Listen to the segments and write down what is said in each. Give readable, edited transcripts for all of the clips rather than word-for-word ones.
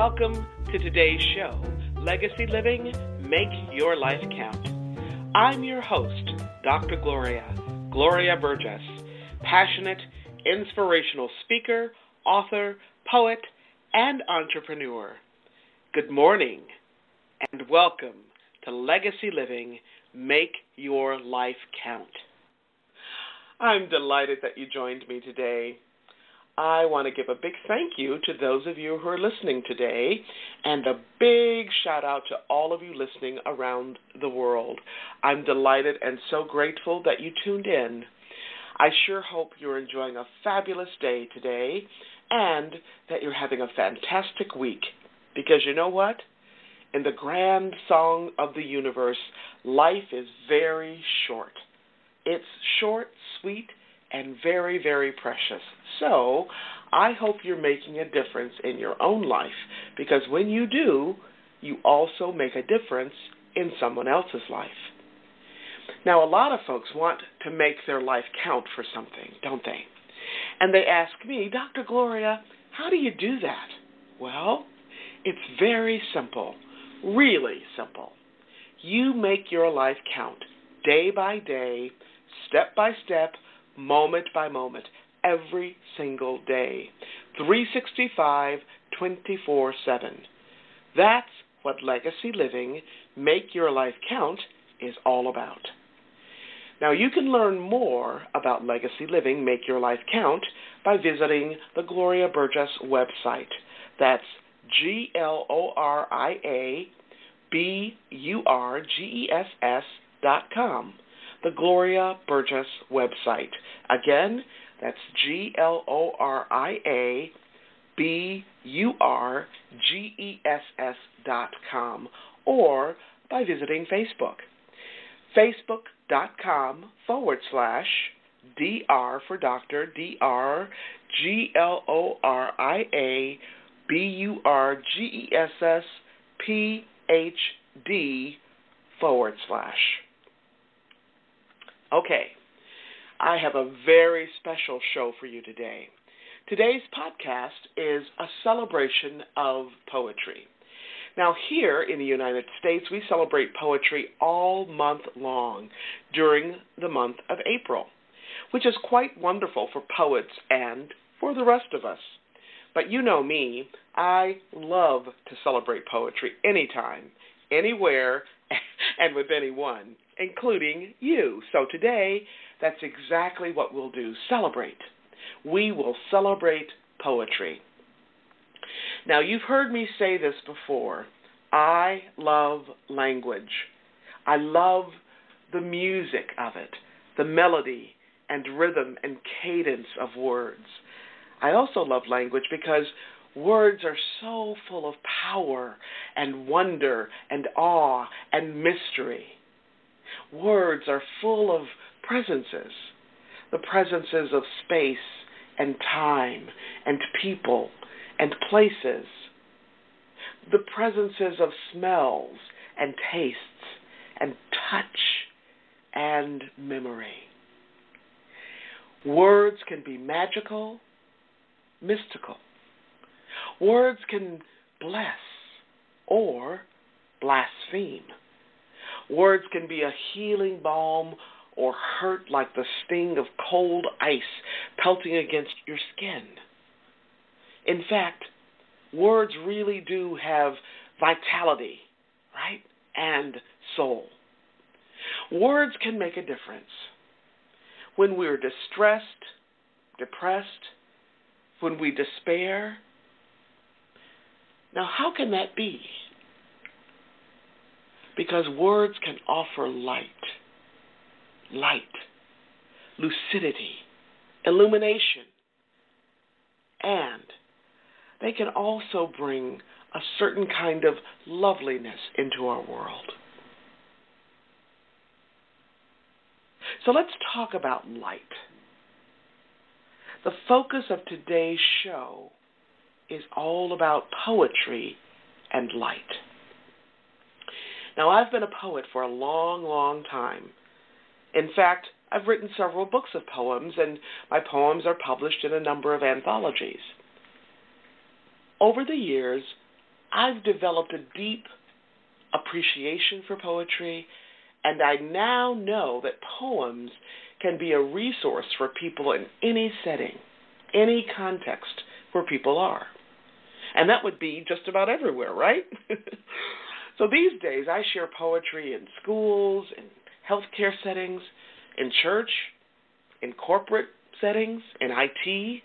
Welcome to today's show, Legacy Living, Make Your Life Count. I'm your host, Dr. Gloria Burgess, passionate, inspirational speaker, author, poet, and entrepreneur. Good morning, and welcome to Legacy Living, Make Your Life Count. I'm delighted that you joined me today. I want to give a big thank you to those of you who are listening today, and a big shout out to all of you listening around the world. I'm delighted and so grateful that you tuned in. I sure hope you're enjoying a fabulous day today and that you're having a fantastic week, because you know what? In the grand song of the universe, life is very short. It's short, sweet, and very, very precious. So I hope you're making a difference in your own life, because when you do, you also make a difference in someone else's life. Now, a lot of folks want to make their life count for something, don't they? And they ask me, Dr. Gloria, how do you do that? Well, it's very simple, really simple. You make your life count day by day, step by step, moment by moment, every single day, 365, 24/7. That's what Legacy Living, Make Your Life Count is all about. Now, you can learn more about Legacy Living, Make Your Life Count by visiting the Gloria Burgess website. That's GloriaBurgess.com. The Gloria Burgess website. Again, that's GloriaBurgess.com, or by visiting Facebook. Facebook.com/DR for Dr. DR GloriaBurgess/PhD/. Okay, I have a very special show for you today. Today's podcast is a celebration of poetry. Now, here in the United States, we celebrate poetry all month long during the month of April, which is quite wonderful for poets and for the rest of us. But you know me, I love to celebrate poetry anytime, anywhere, and with anyone, including you. So today, that's exactly what we'll do, celebrate. We will celebrate poetry. Now, you've heard me say this before. I love language. I love the music of it, the melody and rhythm and cadence of words. I also love language because words are so full of power and wonder and awe and mystery. Words are full of presences, the presences of space and time and people and places, the presences of smells and tastes and touch and memory. Words can be magical, mystical. Words can bless or blaspheme. Words can be a healing balm or hurt like the sting of cold ice pelting against your skin. In fact, words really do have vitality, right, and soul. Words can make a difference. When we're distressed, depressed, when we despair. Now, how can that be? Because words can offer light, lucidity, illumination, and they can also bring a certain kind of loveliness into our world. So let's talk about light. The focus of today's show is all about poetry and light. Now, I've been a poet for a long, long time. In fact, I've written several books of poems, and my poems are published in a number of anthologies. Over the years, I've developed a deep appreciation for poetry, and I now know that poems can be a resource for people in any setting, any context where people are. And that would be just about everywhere, right? So these days I share poetry in schools, in healthcare settings, in church, in corporate settings, in IT.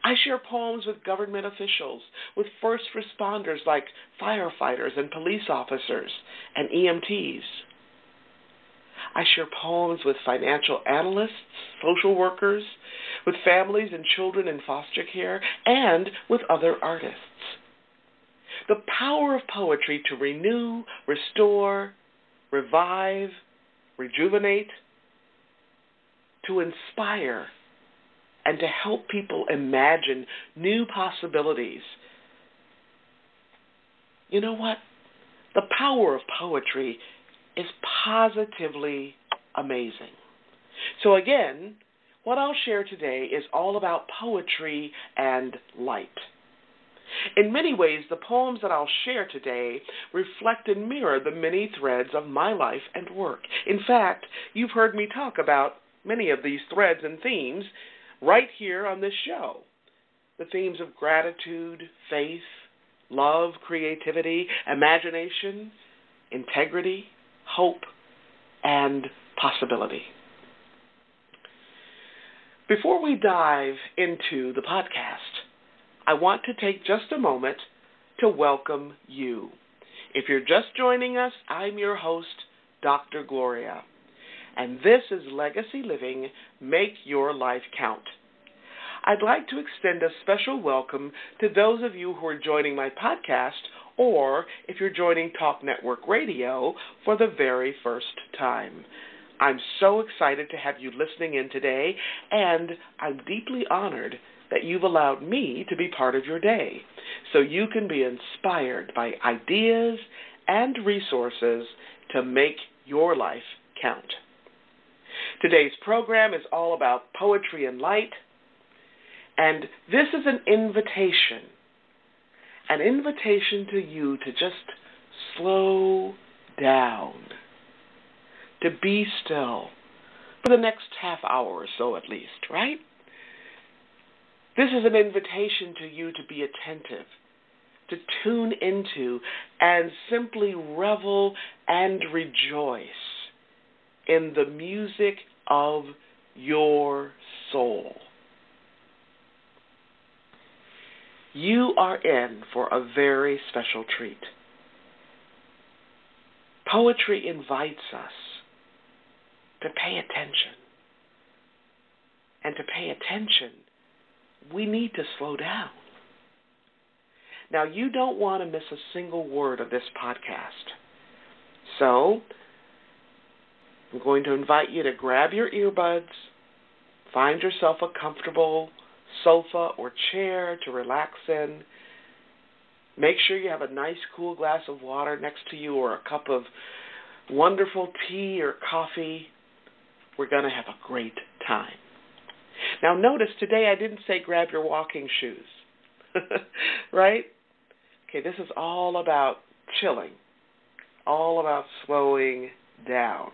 I share poems with government officials, with first responders like firefighters and police officers and EMTs. I share poems with financial analysts, social workers, with families and children in foster care, and with other artists. The power of poetry to renew, restore, revive, rejuvenate, to inspire, and to help people imagine new possibilities. You know what? The power of poetry is positively amazing. So again, what I'll share today is all about poetry and light. In many ways, the poems that I'll share today reflect and mirror the many threads of my life and work. In fact, you've heard me talk about many of these threads and themes right here on this show. The themes of gratitude, faith, love, creativity, imagination, integrity, hope, and possibility. Before we dive into the podcast, I want to take just a moment to welcome you. If you're just joining us, I'm your host, Dr. Gloria, and this is Legacy Living, Make Your Life Count. I'd like to extend a special welcome to those of you who are joining my podcast, or if you're joining Talk Network Radio for the very first time. I'm so excited to have you listening in today, and I'm deeply honored that you've allowed me to be part of your day so you can be inspired by ideas and resources to make your life count. Today's program is all about poetry and light, and this is an invitation to you to just slow down, to be still for the next half hour or so at least, right? This is an invitation to you to be attentive, to tune into and simply revel and rejoice in the music of your soul. You are in for a very special treat. Poetry invites us to pay attention. And to pay attention, we need to slow down. Now, you don't want to miss a single word of this podcast. So, I'm going to invite you to grab your earbuds, find yourself a comfortable sofa or chair to relax in. Make sure you have a nice cool glass of water next to you or a cup of wonderful tea or coffee. We're going to have a great time. Now notice today I didn't say grab your walking shoes, right? Okay, this is all about chilling, all about slowing down.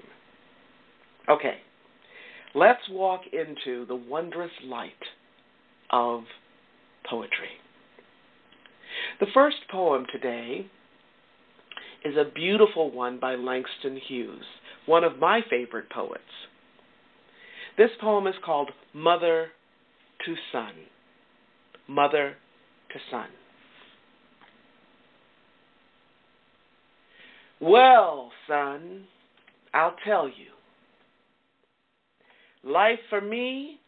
Okay, let's walk into the wondrous light of poetry. The first poem today is a beautiful one by Langston Hughes, one of my favorite poets. This poem is called Mother to Son. Mother to Son. Well, son, I'll tell you. Life for me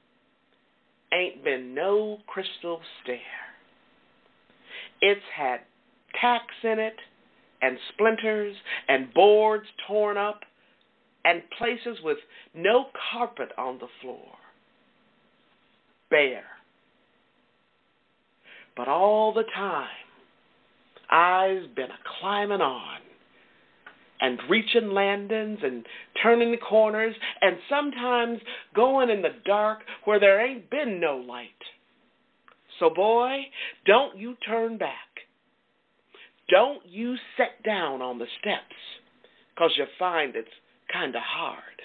ain't been no crystal stair. It's had tacks in it, and splinters, and boards torn up, and places with no carpet on the floor. Bare. But all the time, I've been a-climbing on, and reaching landings, and turning corners, and sometimes going in the dark where there ain't been no light. So boy, don't you turn back. Don't you sit down on the steps, 'cause you find it's kind of hard.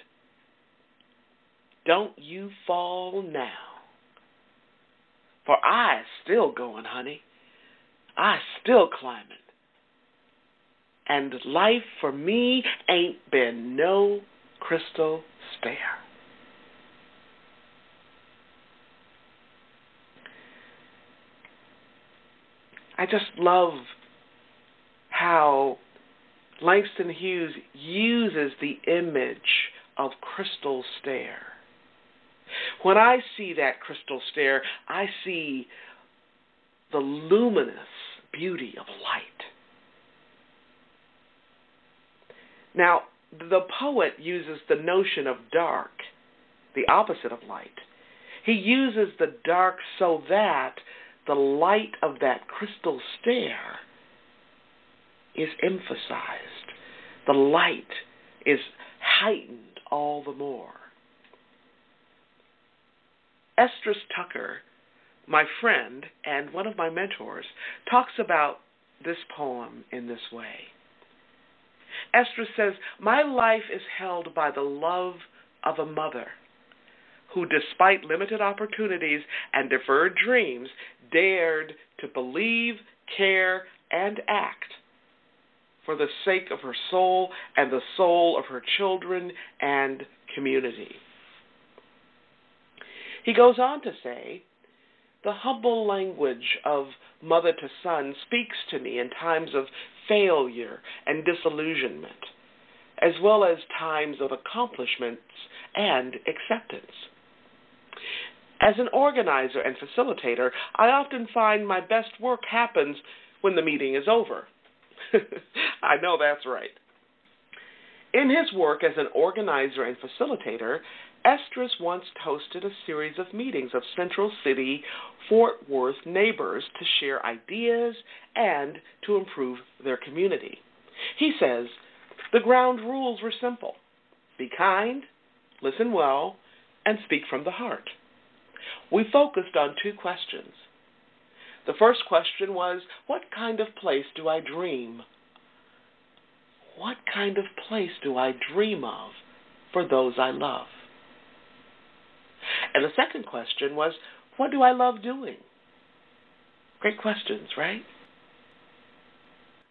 Don't you fall now, for I still going, honey. I still climbing. And life for me ain't been no crystal stair. I just love how Langston Hughes uses the image of crystal stair. When I see that crystal stair, I see the luminous beauty of light. Now, the poet uses the notion of dark, the opposite of light. He uses the dark so that the light of that crystal stair is emphasized. The light is heightened all the more. Estrus Tucker, my friend and one of my mentors, talks about this poem in this way. Estrus says, "My life is held by the love of a mother who, despite limited opportunities and deferred dreams, dared to believe, care, and act for the sake of her soul and the soul of her children and community." He goes on to say, "The humble language of mother to son speaks to me in times of failure and disillusionment, as well as times of accomplishments and acceptance. As an organizer and facilitator, I often find my best work happens when the meeting is over." I know that's right. In his work as an organizer and facilitator, Estrus once hosted a series of meetings of Central City, Fort Worth neighbors to share ideas and to improve their community. He says, "The ground rules were simple. Be kind, listen well, and speak from the heart. We focused on two questions. The first question was, what kind of place do I dream? What kind of place do I dream of for those I love? And the second question was, what do I love doing?" Great questions, right?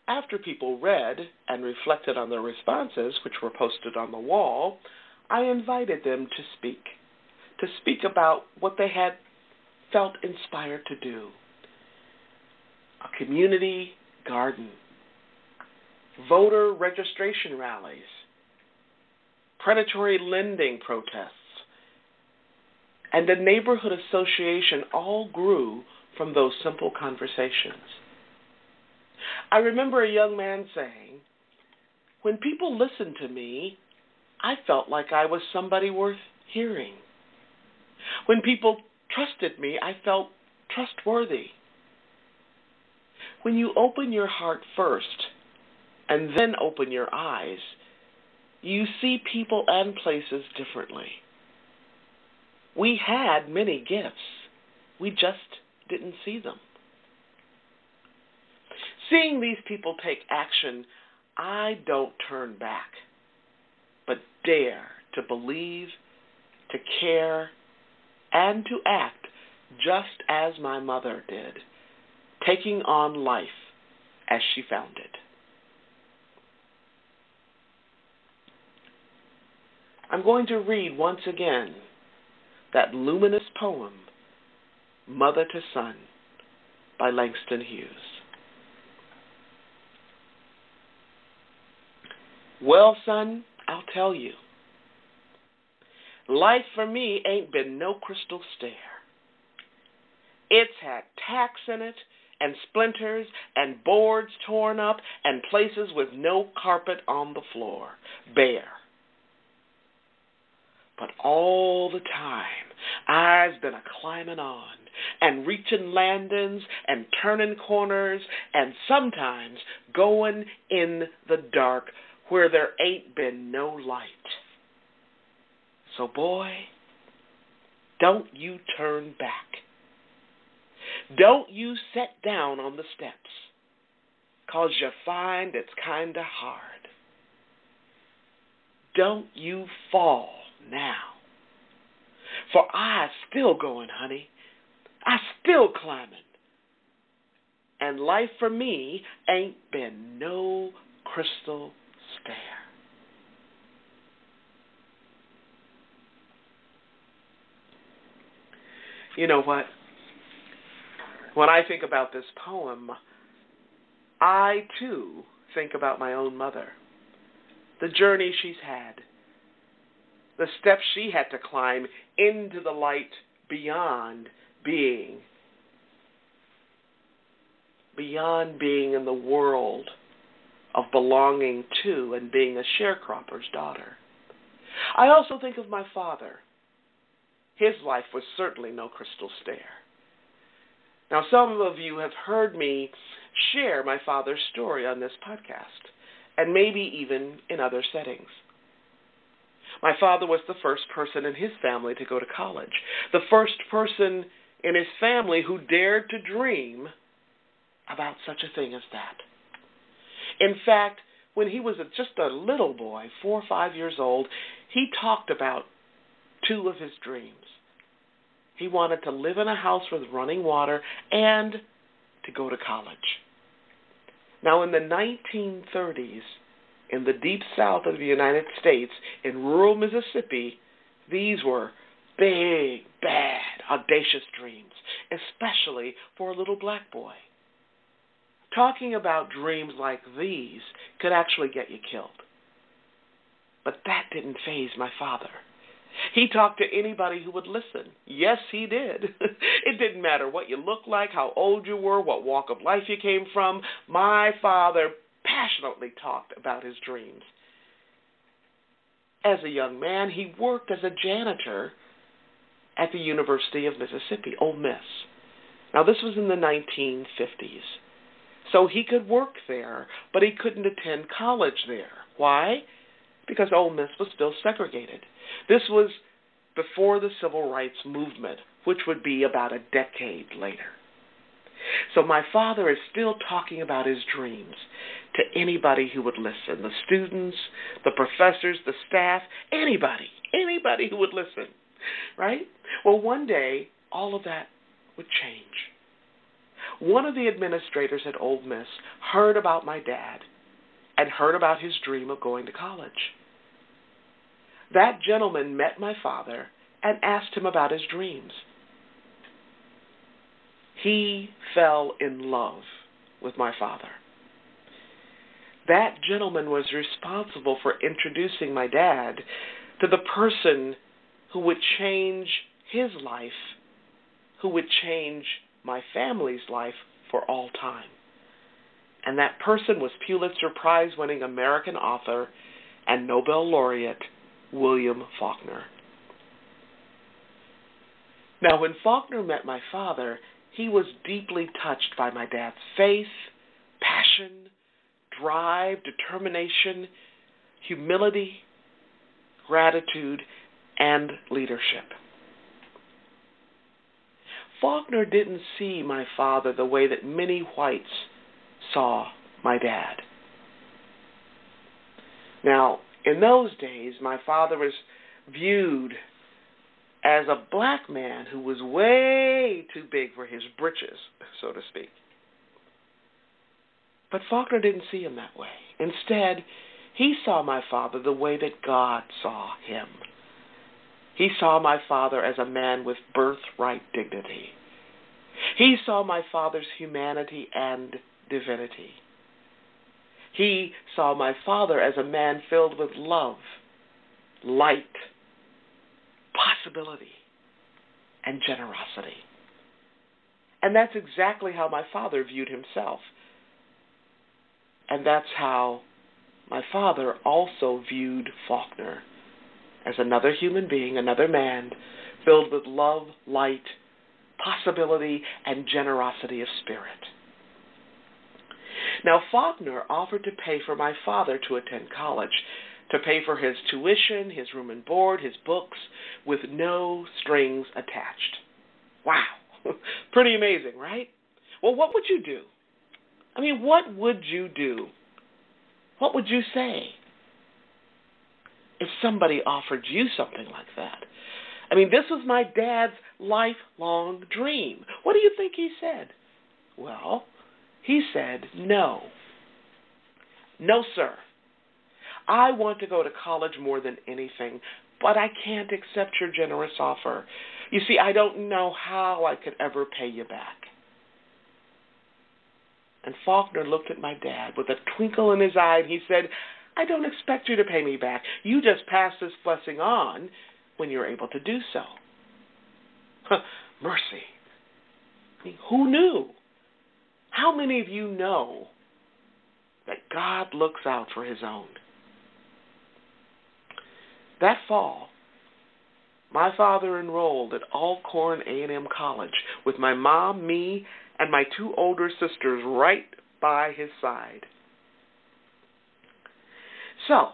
After people read and reflected on their responses, which were posted on the wall, I invited them to speak about what they had felt inspired to do. A community garden, voter registration rallies, predatory lending protests, and a neighborhood association all grew from those simple conversations. I remember a young man saying, "When people listened to me, I felt like I was somebody worth hearing. When people trusted me, I felt trustworthy. When you open your heart first and then open your eyes, you see people and places differently. We had many gifts. We just didn't see them. Seeing these people take action, I don't turn back, but dare to believe, to care, and to act just as my mother did, taking on life as she found it." I'm going to read once again that luminous poem, Mother to Son, by Langston Hughes. "Well, son, I'll tell you. Life for me ain't been no crystal stair. It's had tacks in it, and splinters, and boards torn up, and places with no carpet on the floor, bare. But all the time, I's been a-climbing on, and reaching landings, and turning corners, and sometimes going in the dark where there ain't been no light. So, boy, don't you turn back. Don't you sit down on the steps, 'cause you find it's kind of hard. Don't you fall now. For I still going, honey. I still climbing. And life for me ain't been no crystal stair. You know what? When I think about this poem, I too think about my own mother, the journey she's had, the steps she had to climb into the light beyond being in the world of belonging to and being a sharecropper's daughter. I also think of my father. His life was certainly no crystal stair. Now, some of you have heard me share my father's story on this podcast, and maybe even in other settings. My father was the first person in his family to go to college, the first person in his family who dared to dream about such a thing as that. In fact, when he was just a little boy, 4 or 5 years old, he talked about 2 of his dreams. He wanted to live in a house with running water and to go to college. Now, in the 1930s, in the deep south of the United States, in rural Mississippi, these were big, bad, audacious dreams, especially for a little black boy. Talking about dreams like these could actually get you killed. But that didn't faze my father. He talked to anybody who would listen. Yes, he did. It didn't matter what you looked like, how old you were, what walk of life you came from. My father passionately talked about his dreams. As a young man, he worked as a janitor at the University of Mississippi, Ole Miss. Now, this was in the 1950s. So he could work there, but he couldn't attend college there. Why? Because Ole Miss was still segregated. This was before the Civil Rights Movement, which would be about a decade later. So my father is still talking about his dreams to anybody who would listen, the students, the professors, the staff, anybody who would listen, right? Well, one day, all of that would change. One of the administrators at Ole Miss heard about my dad and heard about his dream of going to college. That gentleman met my father and asked him about his dreams. He fell in love with my father. That gentleman was responsible for introducing my dad to the person who would change his life, who would change my family's life for all time. And that person was Pulitzer Prize-winning American author and Nobel laureate William Faulkner. Now, when Faulkner met my father, he was deeply touched by my dad's faith, passion, drive, determination, humility, gratitude, and leadership. Faulkner didn't see my father the way that many whites saw my dad. Now, in those days, my father was viewed as a black man who was way too big for his britches, so to speak. But Faulkner didn't see him that way. Instead, he saw my father the way that God saw him. He saw my father as a man with birthright dignity. He saw my father's humanity and divinity. He saw my father as a man filled with love, light, possibility, and generosity. And that's exactly how my father viewed himself. And that's how my father also viewed Faulkner, as another human being, another man, filled with love, light, possibility, and generosity of spirit. Now, Faulkner offered to pay for my father to attend college, to pay for his tuition, his room and board, his books, with no strings attached. Wow. Pretty amazing, right? Well, what would you do? I mean, what would you do? What would you say if somebody offered you something like that? I mean, this was my dad's lifelong dream. What do you think he said? Well, he said, no. No, sir. I want to go to college more than anything, but I can't accept your generous offer. You see, I don't know how I could ever pay you back. And Faulkner looked at my dad with a twinkle in his eye, and he said, I don't expect you to pay me back. You just pass this blessing on when you're able to do so. Mercy. I mean, who knew? How many of you know that God looks out for his own? That fall, my father enrolled at Alcorn A&M College with my mom, me, and my two older sisters right by his side. So,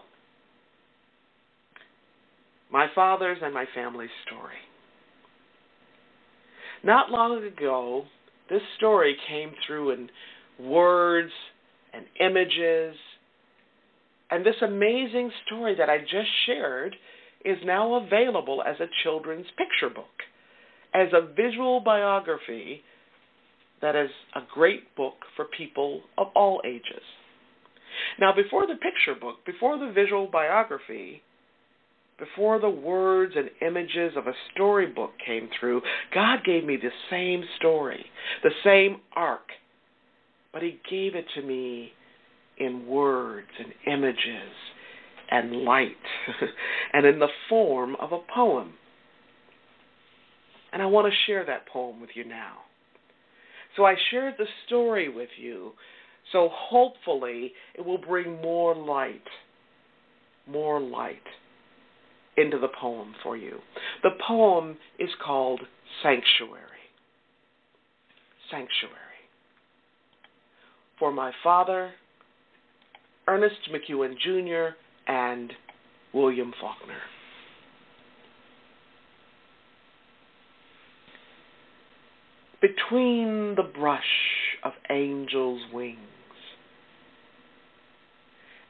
my father's and my family's story. Not long ago, this story came through in words and images, and this amazing story that I just shared is now available as a children's picture book, as a visual biography that is a great book for people of all ages. Now, before the picture book, before the visual biography, before the words and images of a storybook came through, God gave me the same story, the same arc, but he gave it to me in words and images and light and in the form of a poem. And I want to share that poem with you now. So I shared the story with you, so hopefully it will bring more light into the poem for you. The poem is called Sanctuary. Sanctuary. For my father, Ernest McEwen Jr., and William Faulkner. Between the brush of angels' wings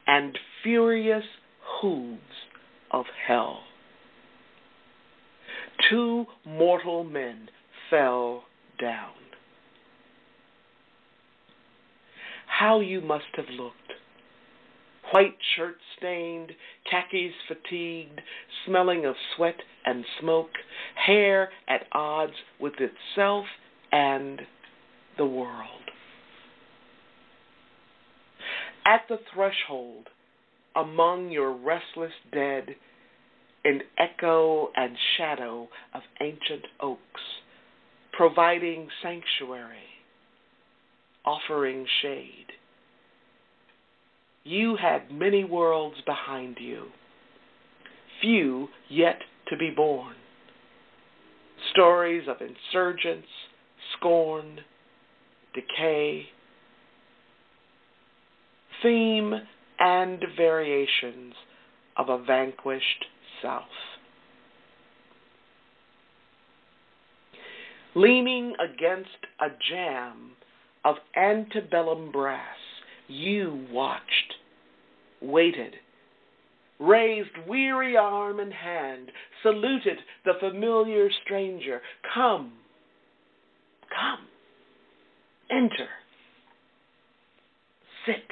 and furious hooves of hell, two mortal men fell down. How you must have looked. White shirt stained, khakis fatigued, smelling of sweat and smoke, hair at odds with itself and the world. At the threshold, among your restless dead, in echo and shadow of ancient oaks, providing sanctuary, offering shade. You had many worlds behind you, few yet to be born. Stories of insurgence, scorn, decay, theme and variations of a vanquished South. Leaning against a jam of antebellum brass, you watched, waited, raised weary arm and hand, saluted the familiar stranger. Come, come, enter, sit,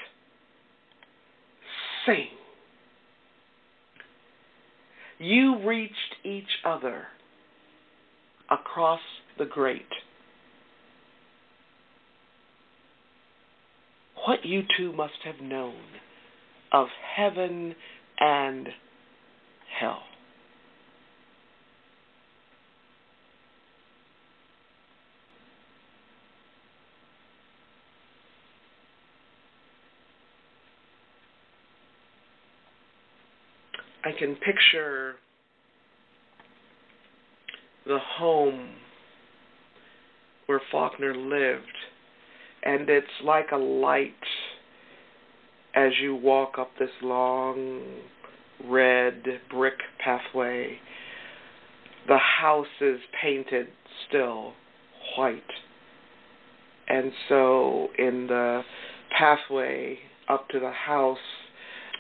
sing. You reached each other across the grate. What you two must have known of heaven and hell. I can picture the home where Faulkner lived, and it's like a light as you walk up this long red brick pathway. The house is painted still white, And so in the pathway up to the house,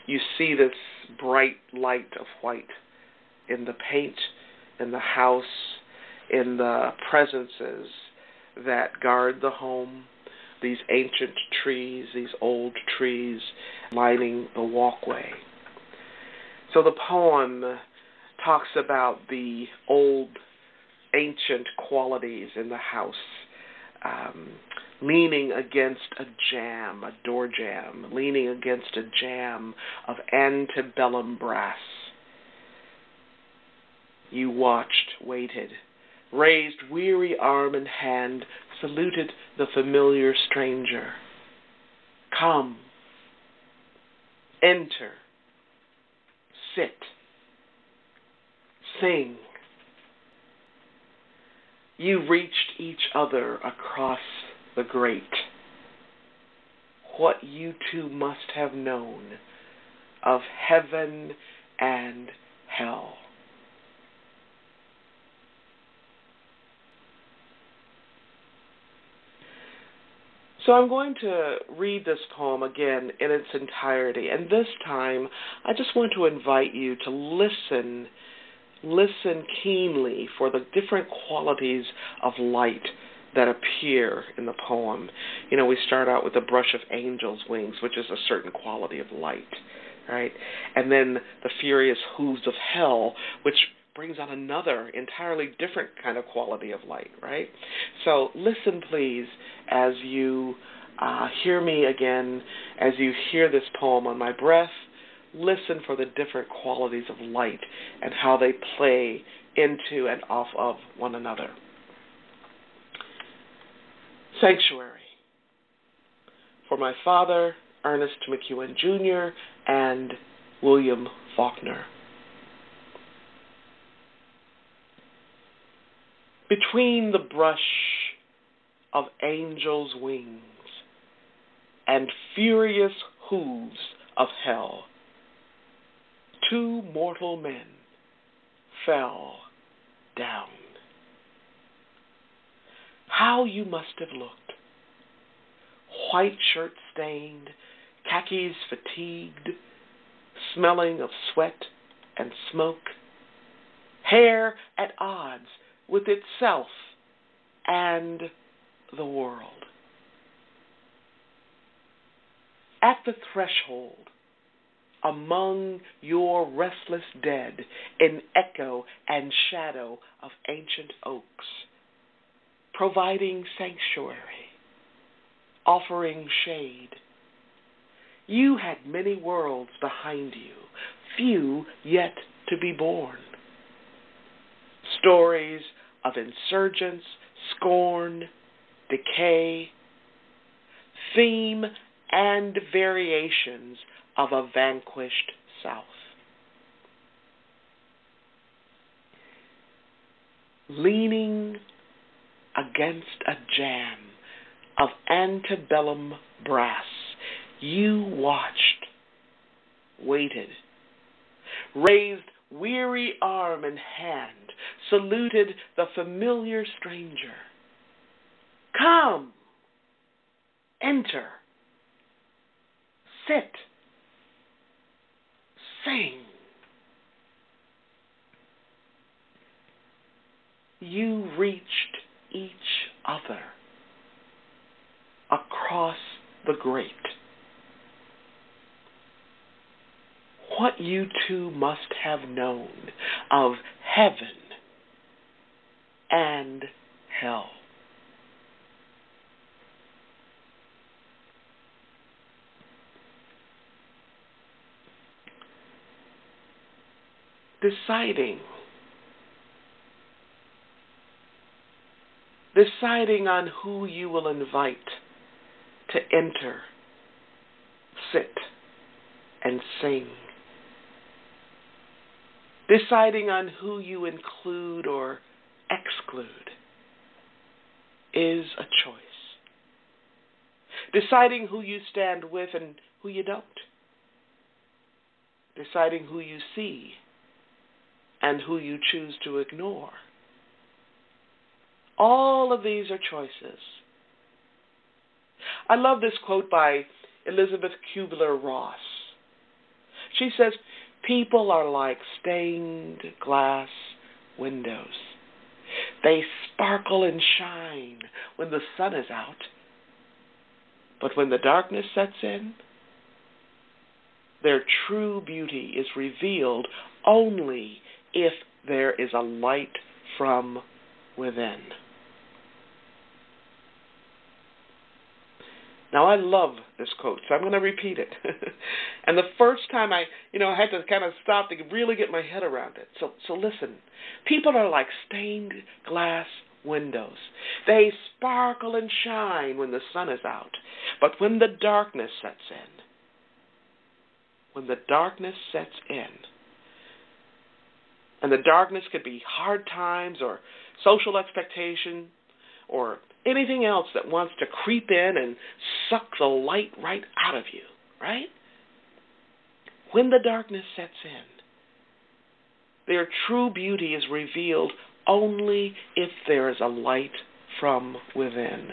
you see this bright light of white in the paint, in the house, in the presences that guard the home, these ancient trees, these old trees lining the walkway. So the poem talks about the old, ancient qualities in the house, leaning against a jamb, a door jamb, leaning against a jamb of antebellum brass. You watched, waited, raised weary arm and hand, saluted the familiar stranger. Come, enter, sit, sing. You reached each other across the grate. What you two must have known of heaven and hell. So I'm going to read this poem again in its entirety, and this time I just want to invite you to listen keenly for the different qualities of light that appear in the poem. You know, we start out with the brush of angels' wings, which is a certain quality of light, right? And then the furious hooves of hell, which brings on another entirely different kind of quality of light, right? So listen, please, as you hear me again, as you hear this poem on my breath. Listen for the different qualities of light and how they play into and off of one another. Sanctuary. For my father, Ernest McEwen Jr., and William Faulkner. Between the brush of angels' wings and furious hooves of hell, two mortal men fell down. How you must have looked, white shirt stained, khakis fatigued, smelling of sweat and smoke, hair at odds with itself and the world. At the threshold, among your restless dead, in echo and shadow of ancient oaks, providing sanctuary, offering shade. You had many worlds behind you, few yet to be born. Stories of insurgence, scorn, decay, theme and variations of a vanquished South. Leaning against a jam of antebellum brass, you watched, waited, raised weary arm and hand, saluted the familiar stranger. Come, enter, sit, sing. You reached each other across the grate. What you two must have known of heaven and hell. Deciding on who you will invite to enter, sit, and sing. Deciding on who you include or exclude is a choice. Deciding who you stand with and who you don't. Deciding who you see and who you choose to ignore. All of these are choices. I love this quote by Elizabeth Kubler-Ross. She says, "People are like stained glass windows. They sparkle and shine when the sun is out. But when the darkness sets in, their true beauty is revealed only if there is a light from within." Now, I love this quote, so I'm going to repeat it. And the first time I had to kind of stop to really get my head around it. So listen. People are like stained glass windows. They sparkle and shine when the sun is out. But when the darkness sets in, and the darkness could be hard times or social expectation or anything else that wants to creep in and suck the light right out of you, right? When the darkness sets in, their true beauty is revealed only if there is a light from within.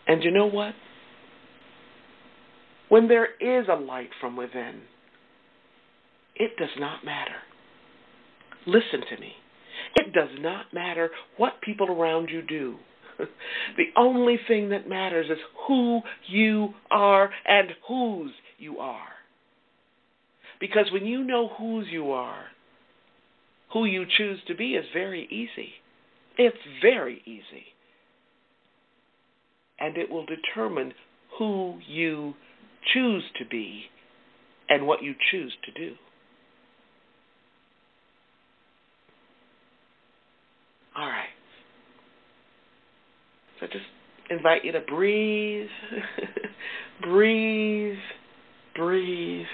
And you know what? When there is a light from within, it does not matter. Listen to me. It does not matter what people around you do. The only thing that matters is who you are and whose you are. Because when you know whose you are, who you choose to be is very easy. It's very easy. And it will determine who you choose to be and what you choose to do. All right. So just invite you to breathe, breathe, breathe.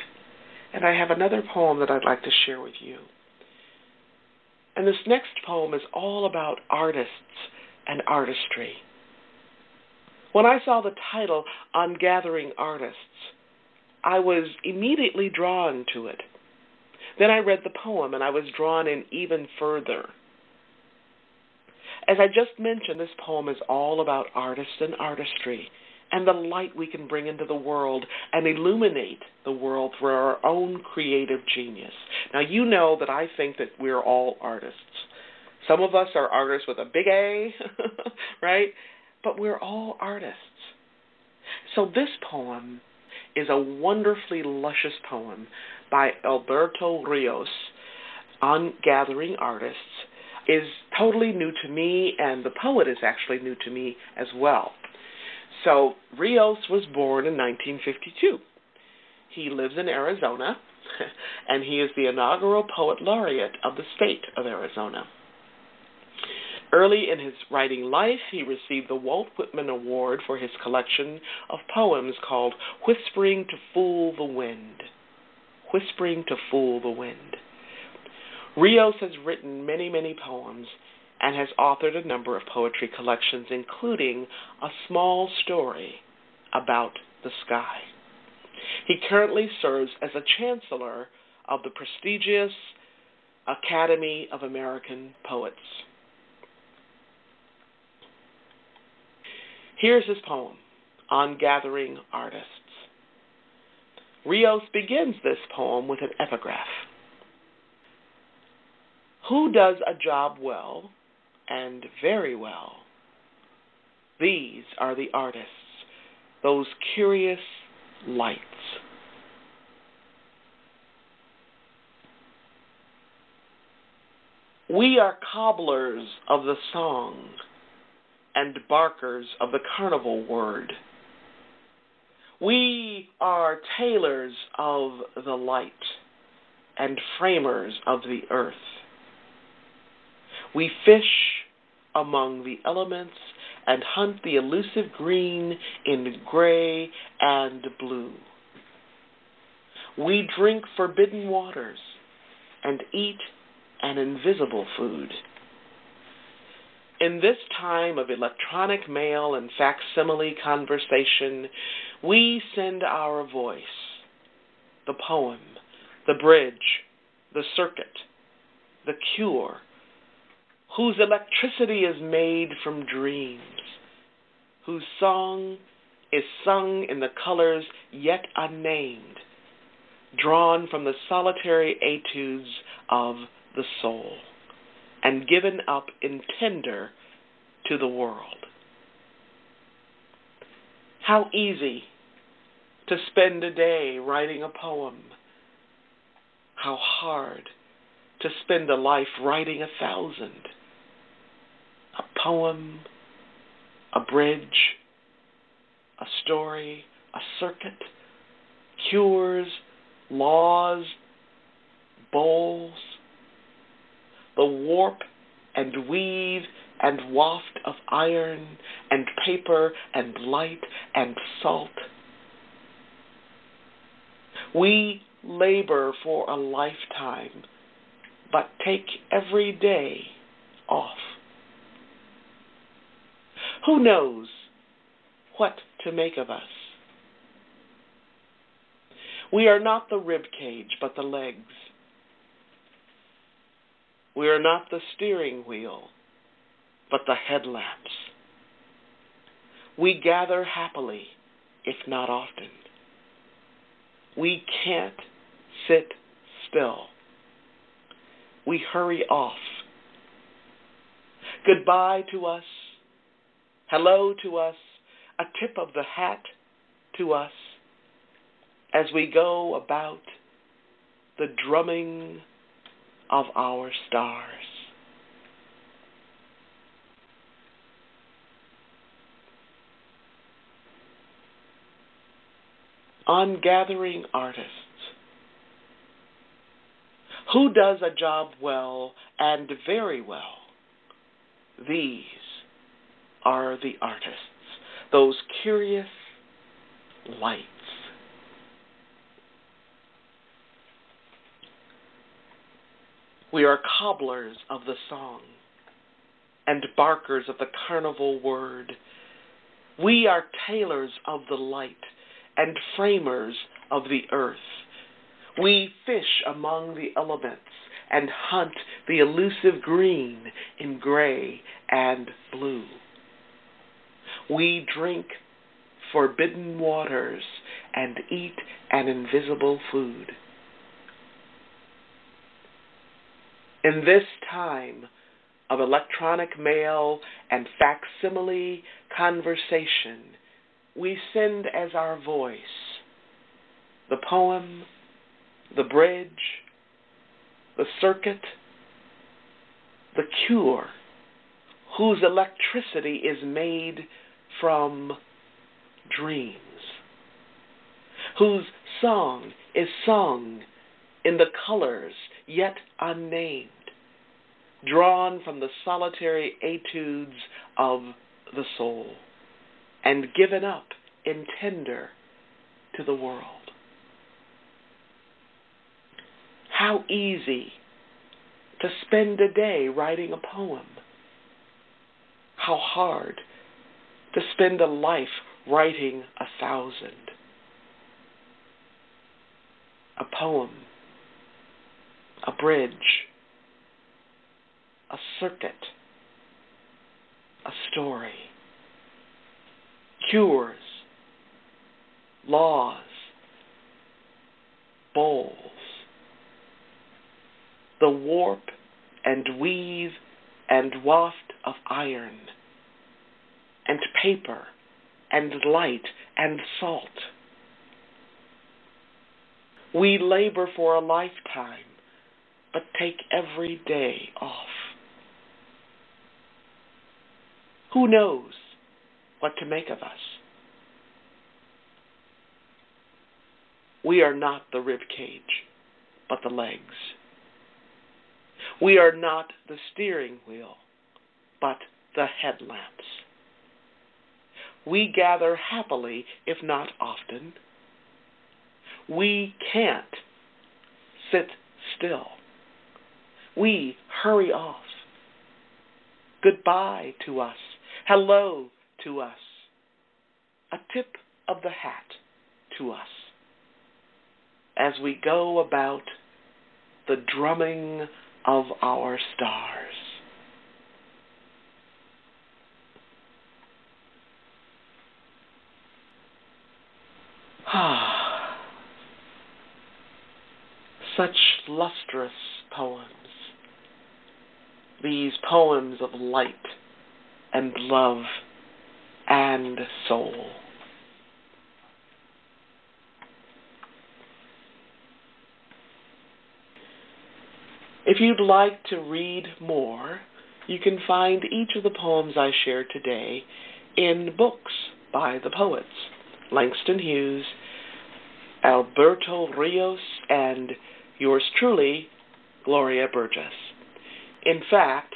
And I have another poem that I'd like to share with you. And this next poem is all about artists and artistry. When I saw the title, On Gathering Artists, I was immediately drawn to it. Then I read the poem and I was drawn in even further. As I just mentioned, this poem is all about artists and artistry and the light we can bring into the world and illuminate the world through our own creative genius. Now, you know that I think that we're all artists. Some of us are artists with a big A, right? But we're all artists. So this poem is a wonderfully luscious poem by Alberto Rios, On Gathering Artists. Is totally new to me, and the poet is actually new to me as well. So Rios was born in 1952. He lives in Arizona, and he is the inaugural poet laureate of the state of Arizona. Early in his writing life, he received the Walt Whitman Award for his collection of poems called Whispering to Fool the Wind. Whispering to Fool the Wind. Rios has written many, many poems and has authored a number of poetry collections, including A Small Story About the Sky. He currently serves as a chancellor of the prestigious Academy of American Poets. Here's his poem, On Gathering Artists. Rios begins this poem with an epigraph. Who does a job well and very well? These are the artists, those curious lights. We are cobblers of the song and barkers of the carnival word. We are tailors of the light and framers of the earth. We fish among the elements and hunt the elusive green in gray and blue. We drink forbidden waters and eat an invisible food. In this time of electronic mail and facsimile conversation, we send our voice, the poem, the bridge, the circuit, the cure, whose electricity is made from dreams, whose song is sung in the colors yet unnamed, drawn from the solitary etudes of the soul, and given up in tender to the world. How easy to spend a day writing a poem. How hard to spend a life writing 1,000. A poem, a bridge, a story, a circuit, cures, laws, bowls, the warp and weave and waft of iron and paper and light and salt. We labor for a lifetime, but take every day off. Who knows what to make of us? We are not the rib cage, but the legs. We are not the steering wheel, but the headlamps. We gather happily, if not often. We can't sit still. We hurry off. Goodbye to us. Hello to us. A tip of the hat to us as we go about the drumming of our stars. On gathering artists. Who does a job well and very well? These are the artists, those curious lights. We are cobblers of the song and barkers of the carnival word. We are tailors of the light and framers of the earth. We fish among the elements and hunt the elusive green in gray and blue. We drink forbidden waters and eat an invisible food. In this time of electronic mail and facsimile conversation, we send as our voice the poem, the bridge, the circuit, the cure, whose electricity is made from dreams, whose song is sung in the colors yet unnamed, drawn from the solitary etudes of the soul, and given up in tender to the world. How easy to spend a day writing a poem. How hard to spend a life writing 1,000. A poem, a bridge, a circuit, a story, cures, laws, bowls, the warp and weave and waft of iron, and paper and light and salt. We labor for a lifetime, but take every day off. Who knows what to make of us? We are not the rib cage, but the legs. We are not the steering wheel, but the headlamps. We gather happily, if not often. We can't sit still. We hurry off. Goodbye to us. Hello to us. A tip of the hat to us as we go about the drumming of our stars. Such lustrous poems. These poems of light and love and soul. If you'd like to read more, you can find each of the poems I shared today in books by the poets Langston Hughes, Alberto Rios, and yours truly, Gloria Burgess. In fact,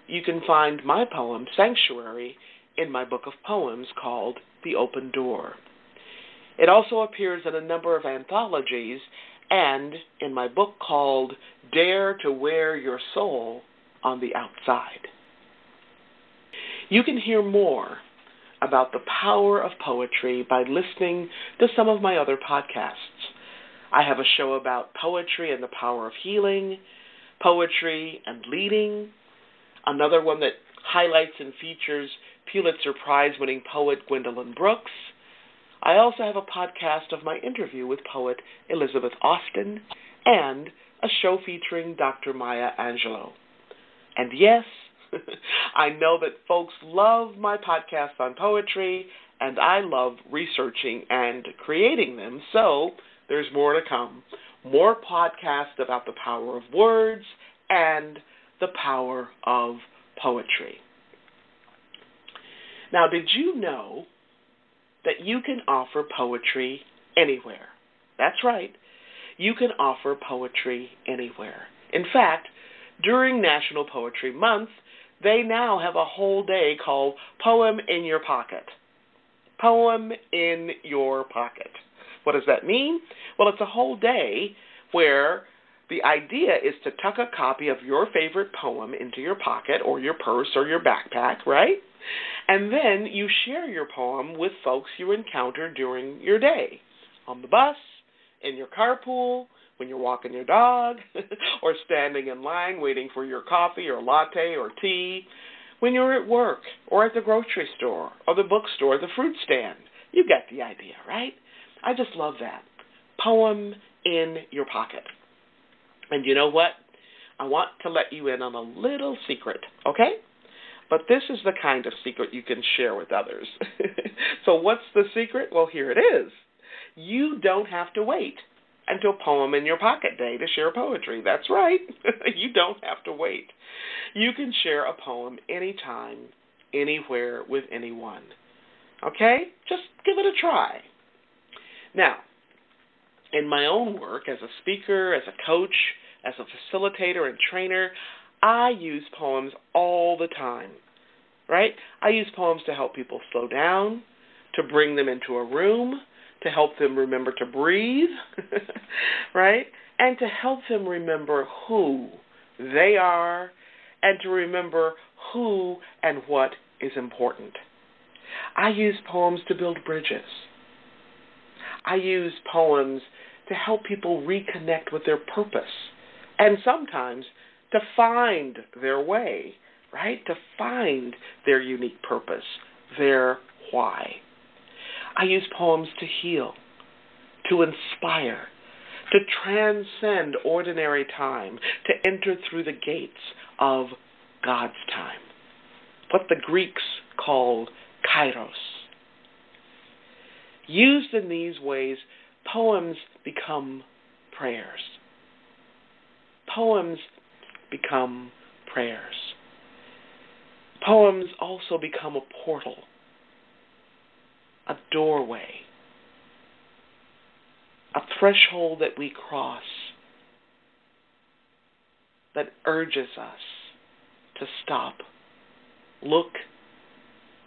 you can find my poem, Sanctuary, in my book of poems called The Open Door. It also appears in a number of anthologies and in my book called Dare to Wear Your Soul on the Outside. You can hear more about the power of poetry by listening to some of my other podcasts. I have a show about poetry and the power of healing, poetry and leading, another one that highlights and features Pulitzer Prize-winning poet Gwendolyn Brooks. I also have a podcast of my interview with poet Elizabeth Austin and a show featuring Dr. Maya Angelou. And yes, I know that folks love my podcasts on poetry, and I love researching and creating them, so there's more to come. More podcasts about the power of words and the power of poetry. Now, did you know that you can offer poetry anywhere? That's right. You can offer poetry anywhere. In fact, during National Poetry Month, they now have a whole day called Poem in Your Pocket. Poem in Your Pocket. What does that mean? Well, it's a whole day where the idea is to tuck a copy of your favorite poem into your pocket or your purse or your backpack, right? And then you share your poem with folks you encounter during your day, on the bus, in your carpool, when you're walking your dog, or standing in line waiting for your coffee or latte or tea, when you're at work or at the grocery store or the bookstore or the fruit stand. You get the idea, right? I just love that. Poem in your pocket. And you know what? I want to let you in on a little secret, okay? But this is the kind of secret you can share with others. So what's the secret? Well, here it is. You don't have to wait until Poem in Your Pocket Day to share poetry. That's right. You don't have to wait. You can share a poem anytime, anywhere, with anyone. Okay? Just give it a try. Now, in my own work as a speaker, as a coach, as a facilitator and trainer, I use poems all the time, right? I use poems to help people slow down, to bring them into a room, to help them remember to breathe, right? And to help them remember who they are and to remember who and what is important. I use poems to build bridges. I use poems to help people reconnect with their purpose and sometimes to find their way, right? To find their unique purpose, their why. I use poems to heal, to inspire, to transcend ordinary time, to enter through the gates of God's time, what the Greeks called kairos. Used in these ways, poems become prayers. Poems become prayers. Poems also become a portal, a doorway, a threshold that we cross that urges us to stop, look,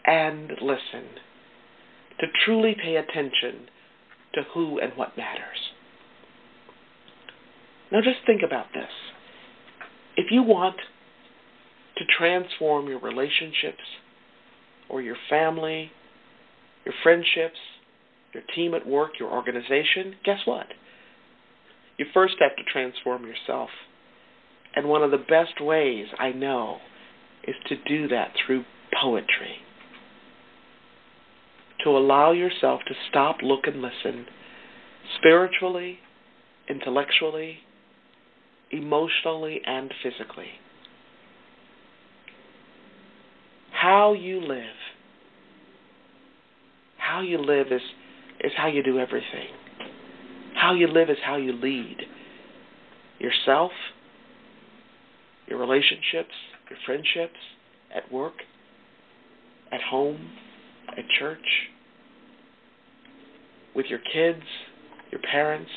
and listen, to truly pay attention to who and what matters. Now just think about this. If you want to transform your relationships or your family, your friendships, your team at work, your organization, guess what? You first have to transform yourself. And one of the best ways I know is to do that through poetry. To allow yourself to stop, look, and listen spiritually, intellectually, emotionally, and physically. How you live is how you do everything. How you live is how you lead yourself, your relationships, your friendships, at work, at home, at church, with your kids, your parents,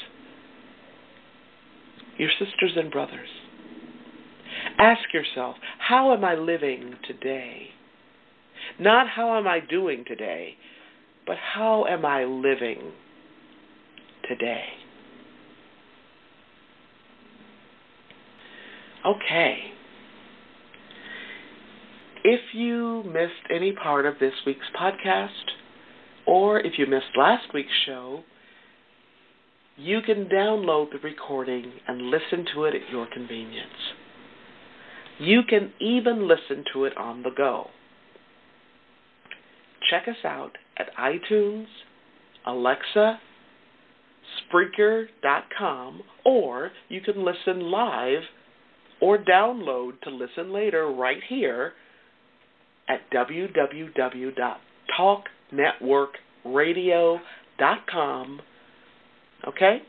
your sisters and brothers. Ask yourself, how am I living today? Not how am I doing today, but how am I living today? Okay. If you missed any part of this week's podcast, or if you missed last week's show, you can download the recording and listen to it at your convenience. You can even listen to it on the go. Check us out at iTunes, Alexa, Spreaker.com, or you can listen live or download to listen later right here at www.talknetworkradio.com. Okay?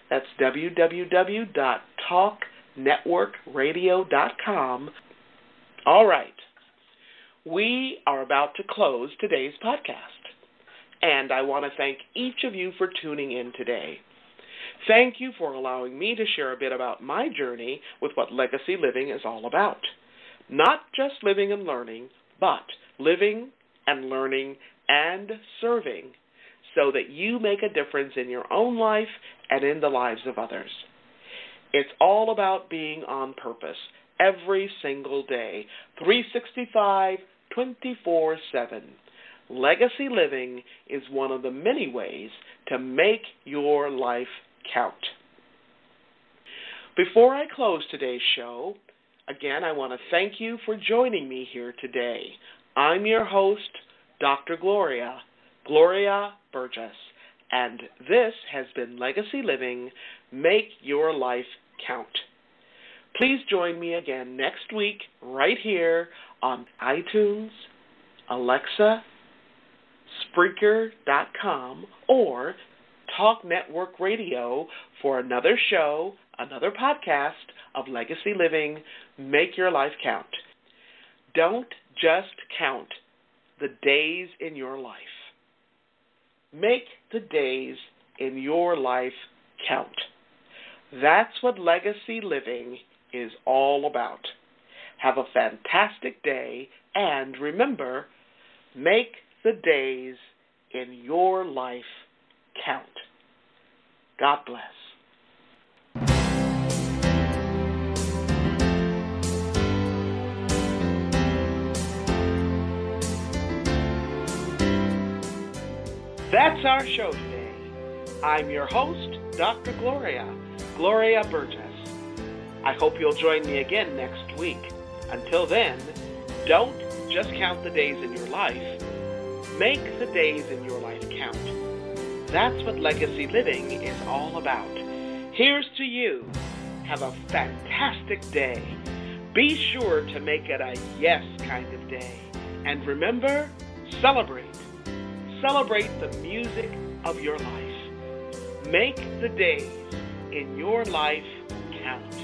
That's www.talknetworkradio.com. All right. We are about to close today's podcast, and I want to thank each of you for tuning in today. Thank you for allowing me to share a bit about my journey with what legacy living is all about. Not just living and learning, but living and learning and serving so that you make a difference in your own life and in the lives of others. It's all about being on purpose every single day, 365, 24/7. Legacy living is one of the many ways to make your life count. Before I close today's show, again, I want to thank you for joining me here today. I'm your host, Dr. Gloria Burgess, and this has been Legacy Living, Make Your Life Count. Please join me again next week right here on iTunes, Alexa, Spreaker.com, or Talk Network Radio for another show, another podcast of Legacy Living, Make Your Life Count. Don't just count the days in your life. Make the days in your life count. That's what legacy living is all about. Have a fantastic day, and remember, make the days in your life count. God bless. That's our show today. I'm your host, Dr. Gloria Burgess. I hope you'll join me again next week. Until then, don't just count the days in your life. Make the days in your life count. That's what legacy living is all about. Here's to you. Have a fantastic day. Be sure to make it a yes kind of day. And remember, celebrate. Celebrate the music of your life. Make the days in your life count.